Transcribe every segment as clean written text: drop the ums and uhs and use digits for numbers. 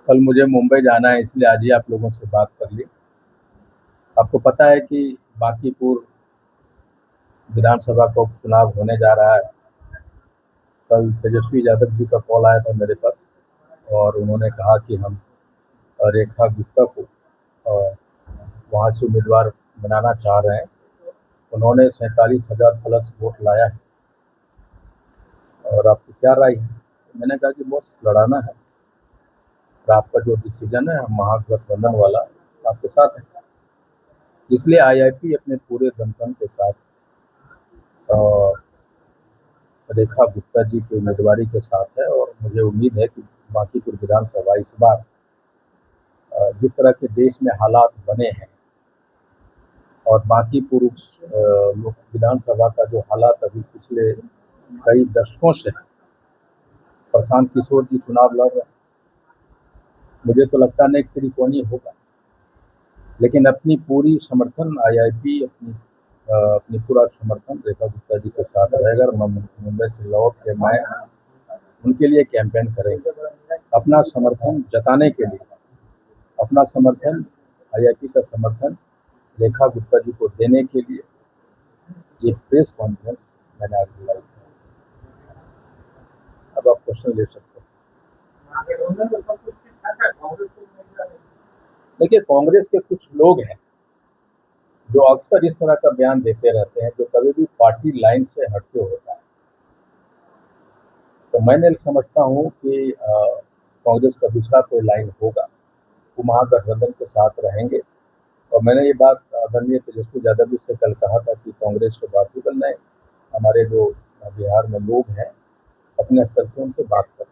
कल मुझे मुंबई जाना है, इसलिए आज ही आप लोगों से बात कर ली। आपको पता है कि बांकीपुर विधानसभा का उपचुनाव होने जा रहा है। कल तेजस्वी यादव जी का कॉल आया था मेरे पास और उन्होंने कहा कि हम रेखा गुप्ता को वहाँ से उम्मीदवार बनाना चाह रहे हैं। उन्होंने 47,000 प्लस वोट लाया है और आपकी क्या राय है? मैंने कहा कि बस लड़ाना है और आपका जो डिसीजन है, हम महागठबंधन वाला आपके साथ है। इसलिए आईआईपी अपने पूरे दमखम के साथ अ, रेखा गुप्ता जी की उम्मीदवारी के साथ है और मुझे उम्मीद है कि बांकीपुर विधानसभा इस बार जिस तरह के देश में हालात बने हैं और बांकीपुर लोक विधानसभा का जो हालात अभी पिछले कई दशकों से है, प्रशांत किशोर जी चुनाव लड़ रहे हैं। मुझे तो लगता नहीं त्रिकोणीय होगा, लेकिन अपनी पूरी समर्थन आईआईपी अपनी पूरा समर्थन रेखा गुप्ता जी के साथ रहेगा। मुंबई से लौट के मैं उनके लिए कैंपेन करेंगे, अपना समर्थन जताने के लिए, अपना समर्थन आईआईपी का समर्थन रेखा गुप्ता जी को देने के लिए ये प्रेस कॉन्फ्रेंस मैंने आज बुलाई है। अब आप क्वेश्चन ले सकते हो। देखिए, कांग्रेस के कुछ लोग हैं जो अक्सर इस तरह का बयान देते रहते हैं जो कभी भी पार्टी लाइन से हटके होता है। तो मैंने समझता हूँ कि कांग्रेस का दूसरा कोई लाइन होगा, वो महागठबंधन के साथ रहेंगे। और मैंने ये बात आदरणीय तेजस्वी यादव जी से कल कहा था कि कांग्रेस से बात भी करना है, हमारे जो बिहार में लोग हैं अपने स्तर से उनसे बात करें।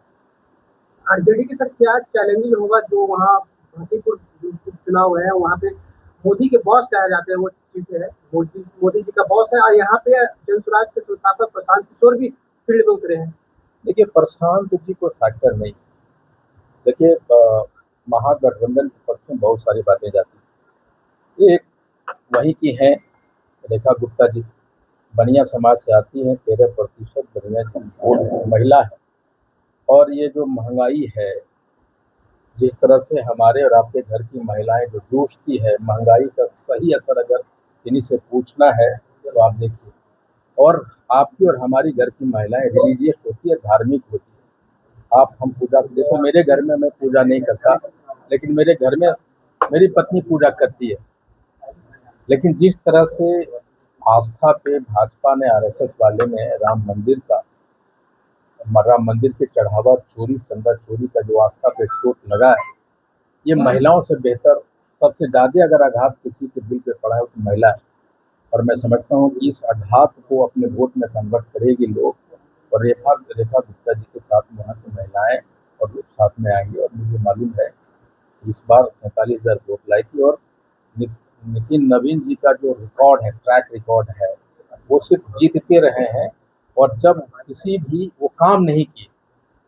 आरजेडी के सर क्या चैलेंजिंग होगा जो वहाँ भातीपुर चुनाव है, वहाँ पे मोदी के बॉस कहा जाते हैं, वो सीट है, मोदी जी का बॉस है और यहाँ पे जन स्वराज के संस्थापक प्रशांत किशोर भी फील्ड में उतरे हैं। देखिए, प्रशांत जी को फैक्टर नहीं। देखिए, महागठबंधन के पक्ष में बहुत सारी बातें जाती हैं। एक वही की हैं रेखा गुप्ता जी, बनिया समाज से आती हैं, 13% बनिया की वोट महिला है। और ये जो महंगाई है, जिस तरह से हमारे और आपके घर की महिलाएं जो जूझती है, महंगाई का सही असर अगर इन्हीं से पूछना है तो आप देखिए। और आपकी और हमारी घर की महिलाएं रिलीजियस होती है, धार्मिक होती है। आप हम पूजा, जैसे मेरे घर में मैं पूजा नहीं करता, लेकिन मेरे घर में मेरी पत्नी पूजा करती है। लेकिन जिस तरह से आस्था पे भाजपा ने, आरएसएस वाले ने राम मंदिर के चढ़ावा चोरी, चंदा चोरी का जो आस्था पे चोट लगा है, ये महिलाओं से बेहतर, सबसे ज्यादा अगर आघात किसी के दिल पे पड़ा है तो महिला है। और मैं समझता हूँ कि इस आघात को अपने वोट में कन्वर्ट करेगी लोग, और रेखा रेखा गुप्ता जी के साथ वहाँ की महिलाएं और लोग साथ में आएंगे। और मुझे मालूम है इस बार 47,000 वोट लाई थी। और नितिन नवीन जी का जो रिकॉर्ड है, ट्रैक रिकॉर्ड है, वो सिर्फ जीतते रहे हैं। और जब किसी भी वो काम नहीं किए,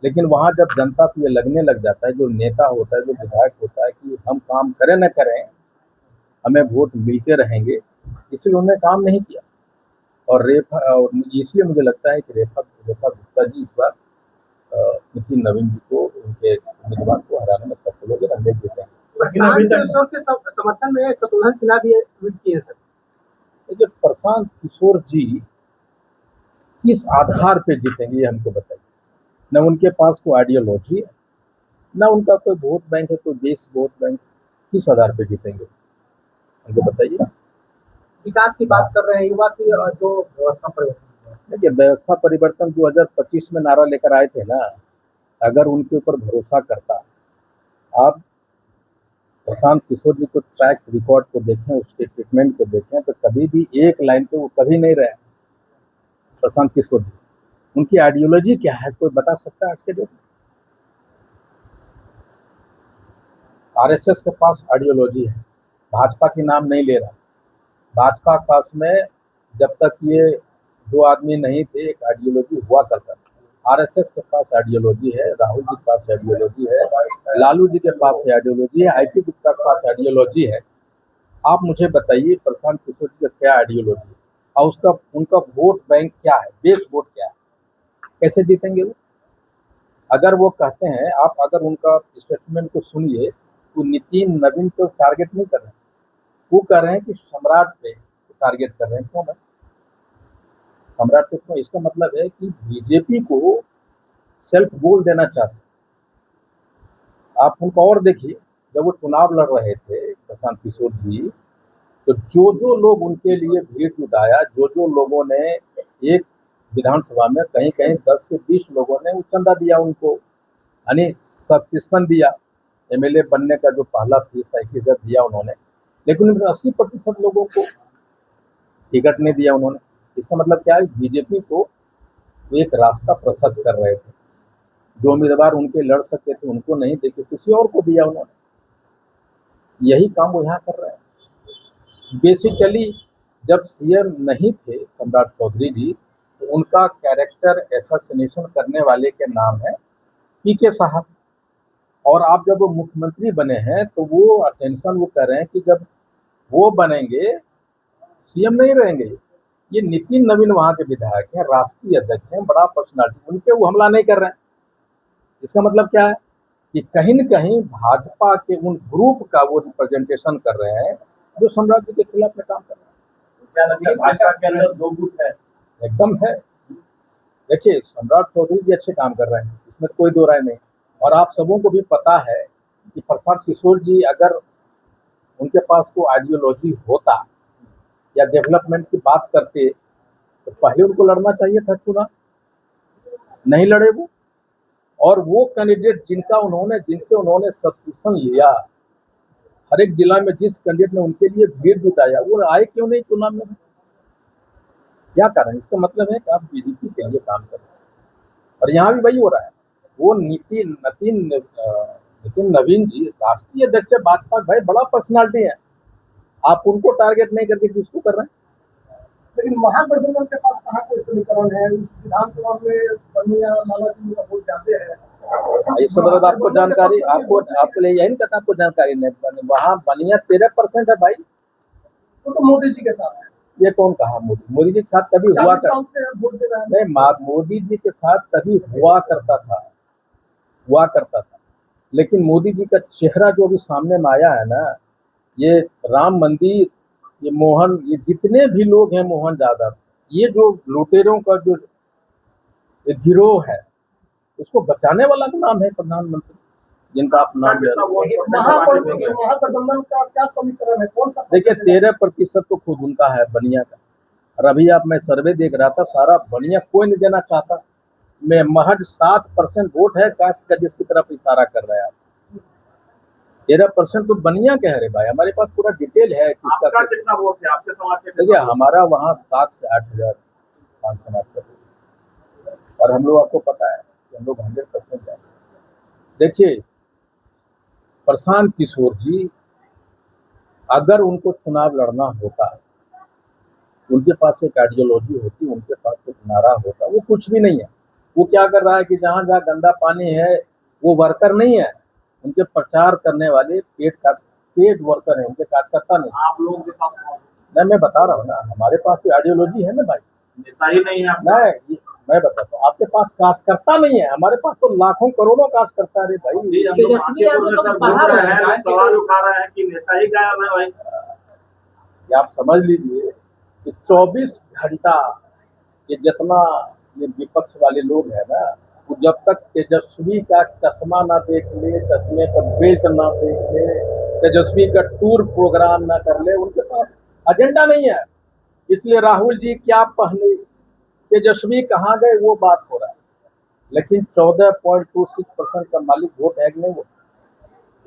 लेकिन वहाँ जब जनता को ये लगने लग जाता है, जो नेता होता है, जो विधायक होता है, कि हम काम करें न करें हमें वोट मिलते रहेंगे, इसलिए उन्होंने काम नहीं किया। और इसलिए मुझे लगता है कि रेखा रेखा गुप्ता जी इस बार नितिन नवीन जी को, उनके उम्मीदवार को हराने में सफल हो गए, हमें जीतेंगे। प्रशांत किशोर के समर्थन में शत्रुघ्न सिन्हा भी ट्वीट किए सर। देखिए, प्रशांत किशोर जी किस आधार पे जीतेंगे ये हमको बताइए। न उनके पास कोई आइडियोलॉजी है, न उनका कोई वोट बैंक है, कोई बेस वोट बैंक। किस आधार पे जीतेंगे हमको बताइए। विकास की बात कर रहे हैं, युवा की जो व्यवस्था परिवर्तन। देखिए, व्यवस्था परिवर्तन 2025 में नारा लेकर आए थे ना। अगर उनके ऊपर भरोसा करता, आप प्रशांत किशोर जी को ट्रैक रिकॉर्ड को देखें, उसके ट्रीटमेंट को देखें, तो कभी भी एक लाइन पे वो कभी नहीं रहे प्रशांत किशोर जी। उनकी आइडियोलॉजी क्या है, कोई बता सकता है आज के डेट में? आरएसएस के पास आइडियोलॉजी है, भाजपा के नाम नहीं ले रहा। भाजपा के पास में जब तक ये दो आदमी नहीं थे, एक आइडियोलॉजी हुआ करता था। आरएसएस के पास आइडियोलॉजी है, राहुल जी के पास आइडियोलॉजी है, लालू जी के पास आइडियोलॉजी है, आईपी गुप्ता के पास आइडियोलॉजी है। आप मुझे बताइए प्रशांत किशोर जी का क्या आइडियोलॉजी है और उनका वोट बैंक क्या है, बेस वोट क्या है, कैसे जीतेंगे वो? अगर वो कहते हैं, आप अगर उनका स्टेटमेंट को सुनिए, तो नितिन नवीन को टारगेट नहीं कर रहे हैं, वो कह रहे हैं कि सम्राट पे टारगेट कर रहे हैं। क्यों भाई सम्राट पे क्यों? इसका मतलब है कि बीजेपी को सेल्फ गोल देना चाहते हैं। आप उनको और देखिए, जब वो चुनाव लड़ रहे थे प्रशांत किशोर जी, तो जो लोग उनके लिए भीड़ जुटाया, जो लोगों ने एक विधानसभा में कहीं 10 से 20 लोगों ने वो चंदा दिया उनको, यानी सब्सक्रिप्शन दिया। एमएलए बनने का जो पहला फीस था 21,000 दिया उन्होंने, लेकिन उनमें 80% लोगों को टिकट नहीं दिया उन्होंने। इसका मतलब क्या है? बीजेपी को एक रास्ता प्रशस्त कर रहे थे। जो उम्मीदवार उनके लड़ सकते थे उनको नहीं देके किसी और को दिया उन्होंने। यही काम वो यहाँ कर रहे हैं। बेसिकली जब सीएम नहीं थे सम्राट चौधरी जी, तो उनका कैरेक्टर एसासिनेशन करने वाले के नाम है पीके साहब। और आप जब वो मुख्यमंत्री बने हैं तो वो अटेंशन वो कर रहे हैं कि जब वो बनेंगे सीएम नहीं रहेंगे। ये नितिन नवीन वहाँ के विधायक हैं, राष्ट्रीय अध्यक्ष हैं, बड़ा पर्सनालिटी, उनपे वो हमला नहीं कर रहे हैं। इसका मतलब क्या है कि कहीं न कहीं भाजपा के उन ग्रुप का वो रिप्रेजेंटेशन कर रहे हैं जो सम्राट जी के खिलाफ में काम कर रहे हैं। क्या लगता है भाजपा के अंदर दो गुट है? एकदम है। देखिए सम्राट चौधरी जी अच्छे काम कर रहे हैं, इसमें कोई दो राय नहीं। और आप सबों को भी पता है कि प्रशांत किशोर जी अगर उनके पास कोई आइडियोलॉजी होता या डेवलपमेंट की बात करते तो पहले उनको लड़ना चाहिए था चुनाव, नहीं लड़े वो। और वो कैंडिडेट जिनसे उन्होंने सब्सक्रिप्शन लिया, हर एक जिला में जिस कैंडिडेट ने उनके लिए भीड़ जुटाया, वो आए क्यों नहीं चुनाव में? क्या कारण? इसका मतलब है कि आप बीजेपी के लिए काम कर रहे हैं। और यहाँ भी वही हो रहा है। वो नितिन नवीन जी राष्ट्रीय अध्यक्ष भाजपा, भाई बड़ा पर्सनालिटी है, आप उनको टारगेट नहीं करके किसको कर रहे हैं? लेकिन महागठबंधन के पास कहाँ कोई समीकरण है? विधानसभा में बनिया लाला जी का वोट जाते हैं। इसका मतलब आपको जानकारी, आपको ले यही नहीं कहता आपको जानकारी नहीं। वहाँ बनिया 13% है भाई। तो मोदी जी के साथ है। ये कौन कहा? मोदी जी के साथ तभी हुआ नहीं, मोदी जी के साथ तभी हुआ करता था। लेकिन मोदी जी का चेहरा जो अभी सामने में आया है ना, ये राम मंदिर, ये मोहन, ये जितने भी लोग हैं, मोहन यादव, ये जो लुटेरों का जो गिरोह है, उसको बचाने वाला का नाम है प्रधानमंत्री, जिनका आप नाम ले रहे हैं। महागठबंधन का क्या समीकरण है? कौन सा? देखिए 13% तो खुद उनका है बनिया का। और अभी मैं सर्वे देख रहा था, सारा बनिया कोई नहीं देना चाहता। मैं महज 7% वोट है कास्ट का, जिसकी तरफ इशारा कर रहे हैं आप। 13% तो बनिया कह रहे भाई, हमारे पास पूरा डिटेल है किसका कितना वोट है आपके समाज के? देखिए हमारा वहाँ 7 से 8 हजार पाँच समाज का, और हम लोग आपको पता है कि हम लोग 100% जाएंगे। देखिए प्रशांत किशोर जी अगर उनको चुनाव लड़ना होता, उनके पास एक आइडियोलॉजी होती, उनके पास एक नारा होता, वो कुछ भी नहीं है। वो क्या कर रहा है कि जहाँ जहाँ गंदा पानी है, वो वर्कर नहीं है, उनके प्रचार करने वाले पेड वर्कर है, उनके कार्यकर्ता नहीं। आप लोगों के पास नहीं, मैं बता रहा हूँ ना, हमारे पास तो आइडियोलॉजी है ना भाई, नेता ही नहीं है। नहीं मैं बताता हूँ, आपके पास कार्यकर्ता नहीं है, हमारे पास तो लाखों करोड़ों कार्यकर्ता है भाई। सवाल उठा रहे हैं कि नेता ही गायब है भाई। आप समझ लीजिए कि 24 घंटा ये जितना ये विपक्ष वाले लोग हैं ना, वो जब तक तेजस्वी का चश्मा ना देख ले, चश्मे का बेल्ट ना देख ले, तेजस्वी का टूर प्रोग्राम ना कर ले, उनके पास एजेंडा नहीं है। इसलिए राहुल जी क्या पहने, तेजस्वी कहाँ गए, वो बात हो रहा है। लेकिन 14.26% का मालिक वोट है कि नहीं, वो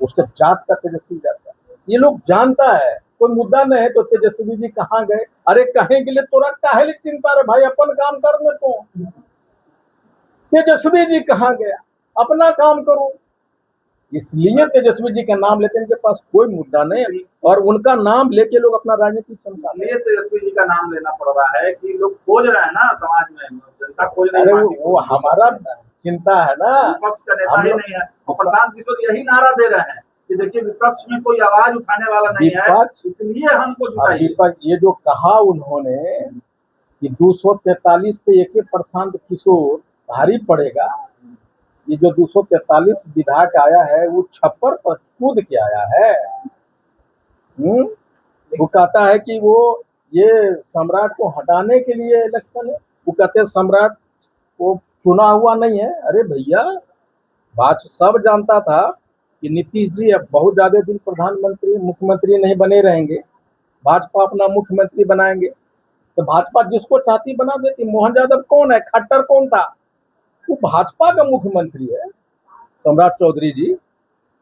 उसके जात का तेजस्वी जाता है। ये लोग जानता है कोई मुद्दा नहीं है तो तेजस्वी जी कहाँ गए। अरे कहे के लिए तोरा काहे चिंता रे भाई, अपन काम करने तो। तेजस्वी जी कहाँ गया, अपना काम करो। इसलिए तेजस्वी जी का नाम लेते, इनके पास कोई मुद्दा नहीं, और उनका नाम लेके लोग अपना राजनीतिक चमका। इसलिए तेजस्वी जी का नाम लेना पड़ रहा है कि लोग खोज रहे हैं ना समाज में, जनता खोज रही है। अरे वो हमारा चिंता है ना, विपक्ष का नेता ही नहीं है। और प्रशांत किशोर यही नारा दे रहे हैं कि देखिए विपक्ष में कोई आवाज उठाने वाला नहीं है, इसलिए हमको जुटाइए। विपक्ष ये जो कहा उन्होंने कि 243 पे एक प्रशांत किशोर भारी पड़ेगा, ये जो 243 विधायक आया है वो छप्पर पर कूद के आया है। वो कहता है कि वो ये सम्राट को हटाने के लिए इलेक्शन है। वो कहते हैं सम्राट को चुना हुआ नहीं है। अरे भैया, बात सब जानता था कि नीतीश जी अब बहुत ज्यादा दिन प्रधानमंत्री मुख्यमंत्री नहीं बने रहेंगे, भाजपा अपना मुख्यमंत्री बनाएंगे। तो भाजपा जिसको चाहती बना देती। मोहन यादव कौन है? खट्टर कौन था? वो भाजपा का मुख्यमंत्री है, सम्राट चौधरी जी।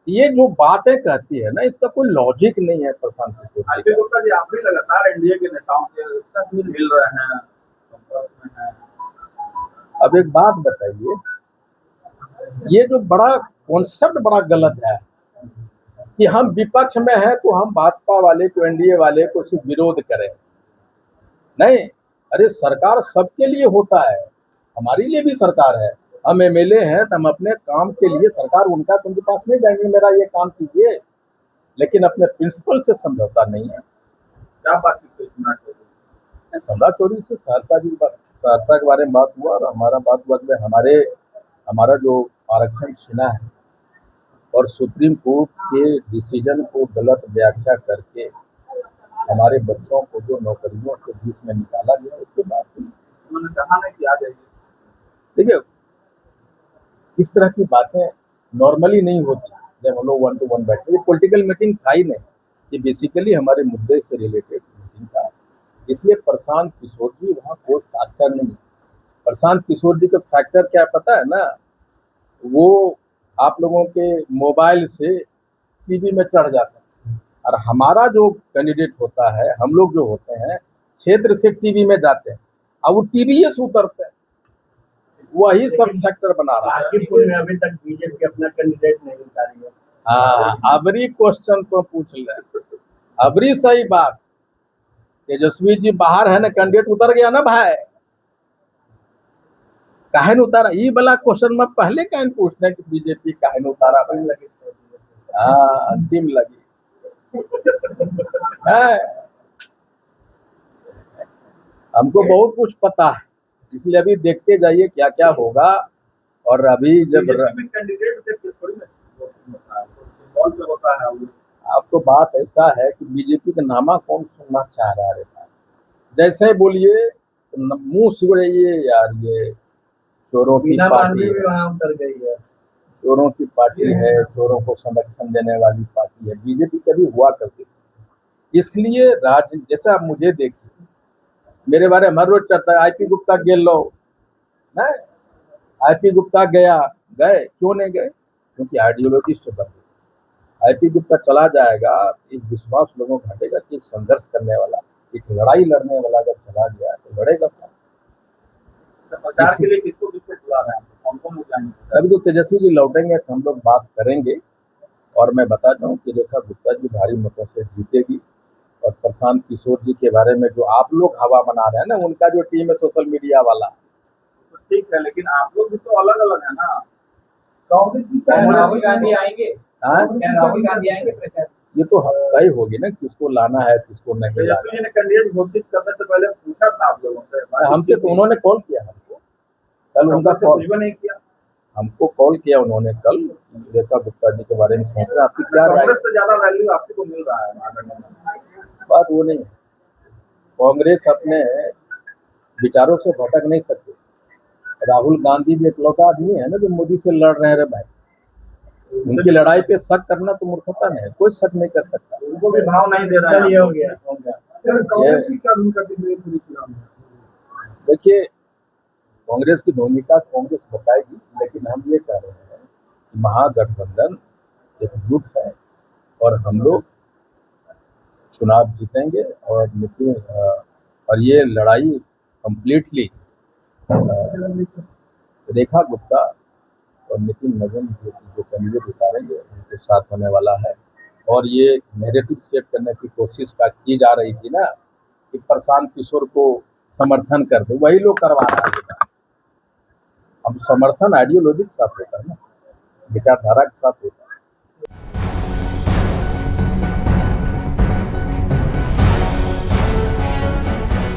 ये जो बातें कहती है ना, इसका कोई लॉजिक नहीं है। प्रशांत किशोर आरपी गुप्ता जी, आप भी लगातार एनडीए के नेताओं के साथ मिल रहे हैं, संपर्क में हैं। अब एक बात बताइए, ये जो बड़ा कॉन्सेप्ट बड़ा गलत है कि हम विपक्ष में हैं तो हम भाजपा वाले को, एनडीए वाले को सिर्फ विरोध करें। नहीं, अरे सरकार सबके लिए होता है, हमारे लिए भी सरकार है। हम एमएलए हैं तो हम अपने काम के लिए, सरकार उनका तो उनके पास नहीं जाएंगे मेरा ये काम कीजिए, लेकिन अपने प्रिंसिपल से समझौता नहीं है। क्या बात की सम्राट चौधरी से सहरसा के बारे में बात हुआ, और हमारा बात हुआ कि हमारा जो आरक्षण छिना है और सुप्रीम कोर्ट के डिसीजन को गलत व्याख्या करके हमारे बच्चों को जो नौकरियों के बीच में निकाला गया, उसके बाद उन्होंने कहा नहीं कि आ जाइए। देखिए, इस तरह की बातें नॉर्मली नहीं होती जब हम लोग 1 to 1 बैठे। ये पॉलिटिकल मीटिंग था ही नहीं, ये बेसिकली हमारे मुद्दे से रिलेटेड मीटिंग था। इसलिए प्रशांत किशोर जी वहाँ कोई फैक्टर नहीं। प्रशांत किशोर जी का फैक्टर क्या पता है ना, वो आप लोगों के मोबाइल से टीवी में चढ़ जाते हैं, और हमारा जो कैंडिडेट होता है, हम लोग जो होते हैं क्षेत्र से टीवी में जाते हैं और वो टीवी से उतरते हैं। वही सब फैक्टर बना रहा है। हाजीपुर में अभी तक बीजेपी अपना कैंडिडेट नहीं उतारी है। हाँ, अबरी क्वेश्चन तो पूछ ले, अबरी सही बात। तेजस्वी जी बाहर है ना, कैंडिडेट उतर गया ना भाई, काहे न उतारा? ये वाला क्वेश्चन में पहले कहीं पूछते हैं कि बीजेपी काहे न उतारा भाई। हाँ, अंतिम लगी है। हमको बहुत कुछ पता है, इसलिए अभी देखते जाइए क्या क्या होगा। और अभी जब अब तो बात ऐसा है कि बीजेपी का नामा कौन सुनना चाह रहा है? जैसे बोलिए मुंह सिकुड़ाइए यार, ये चोरों की पार्टी वहाँ उतर गई है। चोरों की पार्टी है, चोरों को संरक्षण देने वाली पार्टी है। बीजेपी कभी हुआ करती थी। इसलिए राज्य, जैसे आप मुझे देखिए, मेरे बारे में हर रोज चलता है आईपी गुप्ता गेल लो, आईपी गुप्ता गया, गए क्यों नहीं गए? क्योंकि आइडियोलॉजी से बन गई। आईपी गुप्ता चला जाएगा, एक विश्वास लोगों को हटेगा कि संघर्ष करने वाला, एक लड़ाई लड़ने वाला जब चला गया तो लड़ेगा। प्रचार के लिए किसको बुला रहे हैं? कौन जाएंगे? अभी तो तेजस्वी जी लौटेंगे तो हम लोग बात करेंगे। और मैं बताता हूँ कि रेखा गुप्ता जी भारी मतों से जीतेगी। और प्रशांत किशोर जी के बारे में जो आप लोग हवा बना रहे हैं ना, उनका जो टीम है सोशल मीडिया वाला, तो ठीक है, लेकिन आप लोग भी तो अलग अलग है ना। राहुल गांधी आएंगे, राहुल गांधी आएंगे प्रचार, ये तो तय होगी ना किसको लाना है किसको नहीं लाना है। कैंडिडेट घोषित करने से पहले पूछा था आप लोगों से? हमसे तो उन्होंने कॉल किया, हमको कल उनका कॉल नहीं किया, हमको कॉल किया उन्होंने कल। रेखा गुप्ता जी के बारे में सोच रहे, आपकी क्या राय? कांग्रेस से ज्यादा वैल्यू आपको को मिल रहा है। बात वो नहीं है, कांग्रेस अपने विचारों से भटक नहीं सकती। राहुल गांधी भी इकलौता आदमी है ना जो मोदी से लड़ रहे हैं भाई। उनकी लड़ाई पे शक करना तो मूर्खता नहीं है, कोई शक नहीं कर सकता। उनको भी भाव नहीं दे रहा है। ये हो गया। कांग्रेस की क्या भूमिका दिख रही है पूरे चुनाव में? देखिए, कांग्रेस की भूमिका कांग्रेस बताएगी, लेकिन हम ये कह रहे हैं कि महागठबंधन एकजुट है और हम लोग चुनाव जीतेंगे। और नितिन और ये लड़ाई कंप्लीटली रेखा गुप्ता और नितिन नवीन जो कैंडिडेट उतारेंगे उनके साथ होने वाला है। और ये नैरेटिव सेट करने की कोशिश की जा रही थी ना कि प्रशांत किशोर को समर्थन कर दे, वही लोग करवा रहे हैं। अब समर्थन आइडियोलॉजी के साथ होता है ना, विचारधारा के साथ होता है।